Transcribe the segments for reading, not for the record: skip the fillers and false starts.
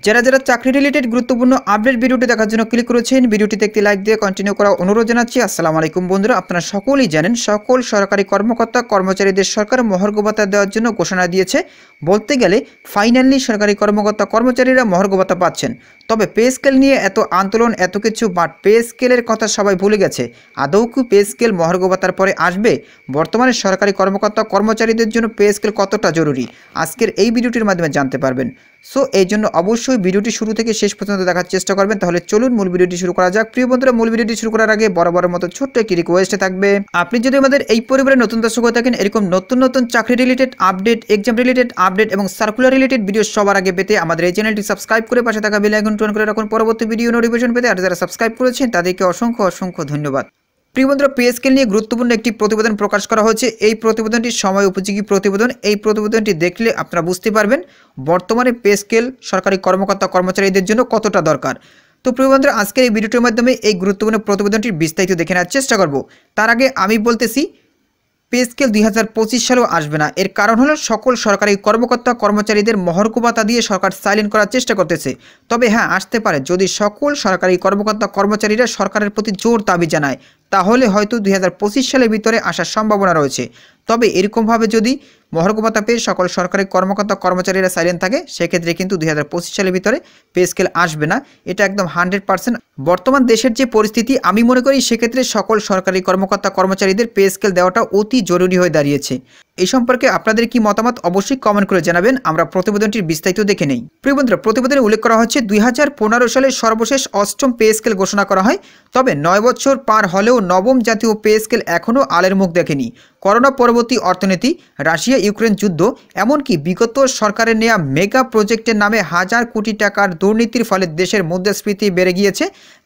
যারা যারা চাকরি রিলেটেড গুরুত্বপূর্ণ আপডেট ভিডিওটি দেখার জন্য ক্লিক করেছেন, ভিডিওটিতে একটি লাইক দিয়ে কন্টিনিউ করার অনুরোধ জানাচ্ছি। আসসালামু আলাইকুম বন্ধুরা, আপনারা সকলেই জানেন সকল সরকারি কর্মকর্তা কর্মচারীদের সরকার মহার্ঘ ভাতা দেওয়ার জন্য ঘোষণা দিয়েছে। বলতে গেলে ফাইনালি সরকারি কর্মকর্তা কর্মচারীরা মহার্ঘ ভাতা পাচ্ছেন। তবে পে স্কেল নিয়ে এত আন্দোলন এত কিছু, বাট পে স্কেলের কথা সবাই ভুলে গেছে। আদৌ কি পে স্কেল মহার্ঘ ভাতার পরে আসবে? বর্তমানে সরকারি কর্মকর্তা কর্মচারীদের জন্য পে স্কেল কতটা জরুরি আজকের এই ভিডিওটির মাধ্যমে জানতে পারবেন। সো এই জন্য অবশ্যই ভিডিওটি শুরু থেকে শেষ পর্যন্ত দেখার চেষ্টা করবেন। তাহলে চলুন মূল ভিডিওটি শুরু করা যাক। প্রিয় বন্ধুরা, মূল ভিডিওটি শুরু করার আগে বরাবরের মতো ছোট্ট একটি রিকোয়েস্ট থাকবে, আপনি যদি আমাদের এই পরিবারের নতুন দর্শক হয়ে থাকেন, এরকম নতুন নতুন চাকরি related update, exam related update এবং সার্কুলার রিলেটেড ভিডিও সবার আগে পেতে আমাদের এই চ্যানেলটি সাবস্ক্রাইব করে পাশে থাকা বেল আইকনটি অন করে রাখুন পরবর্তী ভিডিও নোটিফিকেশন পেতে। আর যারা সাবস্ক্রাইব করেছেন তাদেরকে অসংখ্য অসংখ্য ধন্যবাদ। প্রিয় বন্ধুরা, পে স্কেল নিয়ে গুরুত্বপূর্ণ একটি প্রতিবেদন প্রকাশ করা হয়েছে। এই প্রতিবেদনটি সময় উপযোগী প্রতিবেদন। এই প্রতিবেদনটি দেখলে আপনারা বুঝতে পারবেন বর্তমানে পে স্কেল সরকারি কর্মকর্তা কর্মচারীদের জন্য কতটা দরকার। তো প্রিয় বন্ধুরা, আজকের এই ভিডিওটির মাধ্যমে এই গুরুত্বপূর্ণ প্রতিবেদনটির বিস্তারিত দেখে নেওয়ার চেষ্টা করব। তার আগে আমি বলতেছি, পে স্কেল 2025 সালেও আসবে না। এর কারণ হলো সকল সরকারি কর্মকর্তা কর্মচারীদের মহার্ঘ ভাতা দিয়ে সরকার সাইলেন্ট করার চেষ্টা করতেছে। তবে হ্যাঁ, আসতে পারে যদি সকল সরকারি কর্মকর্তা কর্মচারীরা সরকারের প্রতি জোর দাবি জানায়, তাহলে হয়তো 2025 সালের ভিতরে আসার সম্ভাবনা রয়েছে। তবে এরকমভাবে যদি মহার্ঘ ভাতা পেয়ে সকল সরকারি কর্মকর্তা কর্মচারীরা সাইলেন্ট থাকে, সেক্ষেত্রে কিন্তু 2025 সালের ভিতরে পে স্কেল আসবে না। এটা একদম 100%। বর্তমান দেশের যে পরিস্থিতি, আমি মনে করি সেক্ষেত্রে সকল সরকারি কর্মকর্তা কর্মচারীদের পে স্কেল দেওয়াটা অতি জরুরি হয়ে দাঁড়িয়েছে। এই সম্পর্কে আপনাদের কি মতামত অবশ্যই কমেন্ট করে জানাবেন। আমরা প্রতিবেদনটির বিস্তারিত দেখে নেই। প্রিয় বন্ধুরা, প্রতিবেদনে উল্লেখ করা হচ্ছে 2015 সালে সর্বশেষ অষ্টম পে স্কেল ঘোষণা করা হয়। তবে 9 বছর পার হলেও নবম জাতীয় পে স্কেল এখনও আলের মুখ দেখেনি। করোনা পরবর্তী অর্থনীতি, রাশিয়া ইউক্রেন যুদ্ধ, এমনকি বিগত সরকারের নেওয়া মেগা প্রজেক্টের নামে হাজার কোটি টাকার দুর্নীতির ফলে দেশের মুদ্রাস্ফীতি বেড়ে গিয়েছে,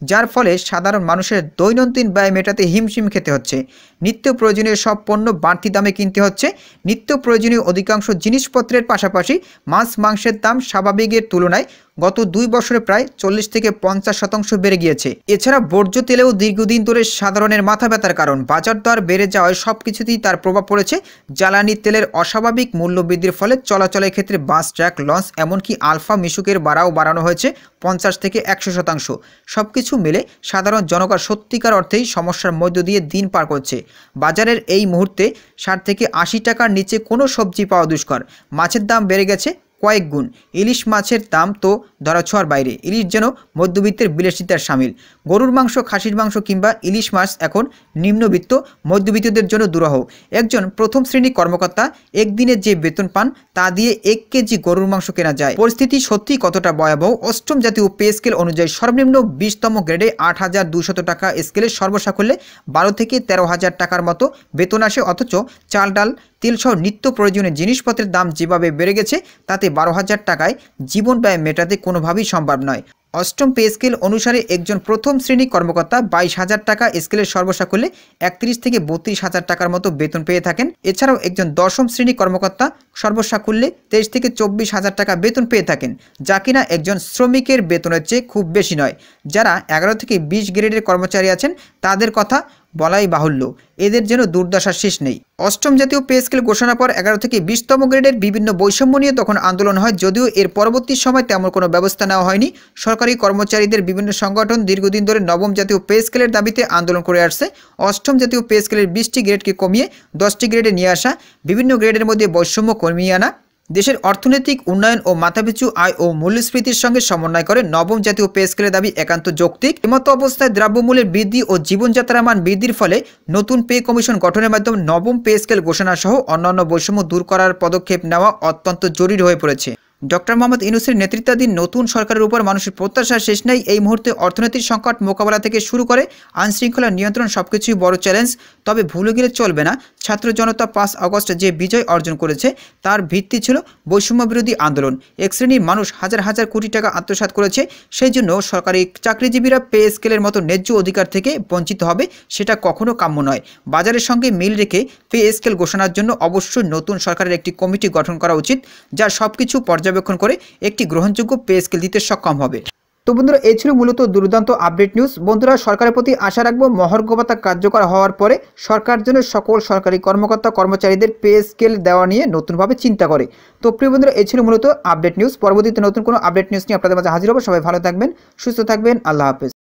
যার ফলে সাধারণ মানুষের দৈনন্দিন ব্যয় মেটাতে হিমশিম খেতে হচ্ছে। নিত্য প্রয়োজনীয় সব পণ্য বাড়তি দামে কিনতে হচ্ছে। নিত্য প্রয়োজনীয় অধিকাংশ জিনিসপত্রের পাশাপাশি মাছ মাংসের দাম স্বাভাবিকের তুলনায় গত 2 বছরে প্রায় 40 থেকে 50% বেড়ে গিয়েছে। এছাড়া বর্জ্য তেলেও দীর্ঘদিন ধরে সাধারণের মাথা ব্যথার কারণ। বাজার দর বেড়ে যাওয়ায় সব কিছুতেই তার প্রভাব পড়েছে। জ্বালানি তেলের অস্বাভাবিক মূল্য বৃদ্ধির ফলে চলাচলের ক্ষেত্রে বাস, ট্রাক, লঞ্চ, এমনকি আলফা মিশুকের ভাড়াও বাড়ানো হয়েছে 50 থেকে 100%। সব কিছু মিলে সাধারণ জনগণ সত্যিকার অর্থেই সমস্যার মধ্য দিয়ে দিন পার করছে। বাজারের এই মুহূর্তে 60 থেকে 80 টাকার নিচে কোনো সবজি পাওয়া দুষ্কর। মাছের দাম বেড়ে গেছে কয়েক গুণ। ইলিশ মাছের দাম তো ধরাছোঁয়ার বাইরে। ইলিশ যেন মধ্যবিত্তের বিলাসিতার শামিল। গরুর মাংস, খাসির মাংস কিংবা ইলিশ মাছ এখন নিম্নবিত্ত মধ্যবিত্তদের জন্য দুরূহ। একজন প্রথম শ্রেণী কর্মকর্তা একদিনে যে বেতন পান তা দিয়ে 1 কেজি গরুর মাংস কেনা যায়। পরিস্থিতি সত্যি কতটা ভয়াবহ। অষ্টম জাতীয় পে স্কেল অনুযায়ী সর্বনিম্ন 20তম গ্রেডে 8,200 টাকা, স্কেলের সর্বসাকুল্যে 12 থেকে 13,000 টাকার মতো বেতন আসে। অথচ চাল, ডাল, তেলসহ নিত্য প্রয়োজনীয় জিনিসপত্রের দাম যেভাবে বেড়ে গেছে, তাতে 12,000 টাকায় জীবন ব্যয় মেটাতে কোনোভাবেই সম্ভব নয়। অষ্টম পে স্কেল অনুসারে একজন প্রথম শ্রেণী কর্মকর্তা 22,000 টাকা, স্কেলের সর্বসাকুল্যে 31 থেকে 32,000 টাকার মতো বেতন পেয়ে থাকেন। এছাড়াও একজন দশম শ্রেণী কর্মকর্তা সর্বসাকুল্যে 23 থেকে 24,000 টাকা বেতন পেয়ে থাকেন, যা কিনা একজন শ্রমিকের বেতনের চেয়ে খুব বেশি নয়। যারা 11 থেকে 20 গ্রেডের কর্মচারী আছেন, তাদের কথা বলাই বাহুল্য। এদের যেন দুর্দশার শেষ নেই। অষ্টম জাতীয় পে স্কেল ঘোষণার পর 11 থেকে 20তম গ্রেডের বিভিন্ন বৈষম্য নিয়ে তখন আন্দোলন হয়, যদিও এর পরবর্তী সময় তেমন কোনো ব্যবস্থা নেওয়া হয়নি। সরকারি কর্মচারীদের বিভিন্ন সংগঠন দীর্ঘদিন ধরে নবম জাতীয় পে স্কেলের দাবিতে আন্দোলন করে আসছে। অষ্টম জাতীয় পে স্কেলের 20টি গ্রেডকে কমিয়ে 10টি গ্রেডে নিয়ে আসা, বিভিন্ন গ্রেডের মধ্যে বৈষম্য কমিয়ে আনা, দেশের অর্থনৈতিক উন্নয়ন ও মাথাপিছু আয় ও মূল্যস্ফীতির সঙ্গে সমন্বয় করে নবম জাতীয় পে স্কেলের দাবি একান্ত যৌক্তিক। এমতো অবস্থায় দ্রব্যমূল্যের বৃদ্ধি ও জীবনযাত্রার মান বৃদ্ধির ফলে নতুন পে কমিশন গঠনের মাধ্যমে নবম পে স্কেল ঘোষণা সহ অন্যান্য বৈষম্য দূর করার পদক্ষেপ নেওয়া অত্যন্ত জরুরি হয়ে পড়েছে। ডক্টর মোহাম্মদ ইউনূসের নেতৃত্বাধীন নতুন সরকারের উপর মানুষের প্রত্যাশার শেষ নেই। এই মুহূর্তে অর্থনৈতিক সংকট মোকাবেলা থেকে শুরু করে আইনশৃঙ্খলা নিয়ন্ত্রণ সবকিছুই বড় চ্যালেঞ্জ। তবে ভুলে গেলে চলবে না, ছাত্র জনতা 5 আগস্ট যে বিজয় অর্জন করেছে তার ভিত্তি ছিল বৈষম্য বিরোধী আন্দোলন। এক শ্রেণীর মানুষ হাজার হাজার কোটি টাকা আত্মসাৎ করেছে। সেই জন্য সরকারি চাকরিজীবীরা পে স্কেলের মতো ন্যায্য অধিকার থেকে বঞ্চিত হবে, সেটা কখনো কাম্য নয়। বাজারের সঙ্গে মিল রেখে পে স্কেল ঘোষণার জন্য অবশ্যই নতুন সরকারের একটি কমিটি গঠন করা উচিত, যা সবকিছু পর্যবেক্ষণ করে একটি গ্রহণযোগ্য পে স্কেল দিতে সক্ষম হবে। তো বন্ধুরা এই ছিল মূলত দুর্দান্ত আপডেট নিউজ। বন্ধুরা সরকারের প্রতি আশা রাখবো মহার্ঘ ভাতা কার্যকর হওয়ার পরে সরকার যেন সকল সরকারি কর্মকর্তা কর্মচারীদের পে স্কেল দেওয়া নিয়ে নতুনভাবে চিন্তা করে। তো প্রিয় বন্ধুরা এই ছিল মূলত আপডেট নিউজ। পরবর্তীতে নতুন কোনো আপডেট নিউজ নিয়ে আপনাদের মাঝে হাজির হবো। সবাই ভালো থাকবেন, সুস্থ থাকবেন, আল্লাহ হাফেজ।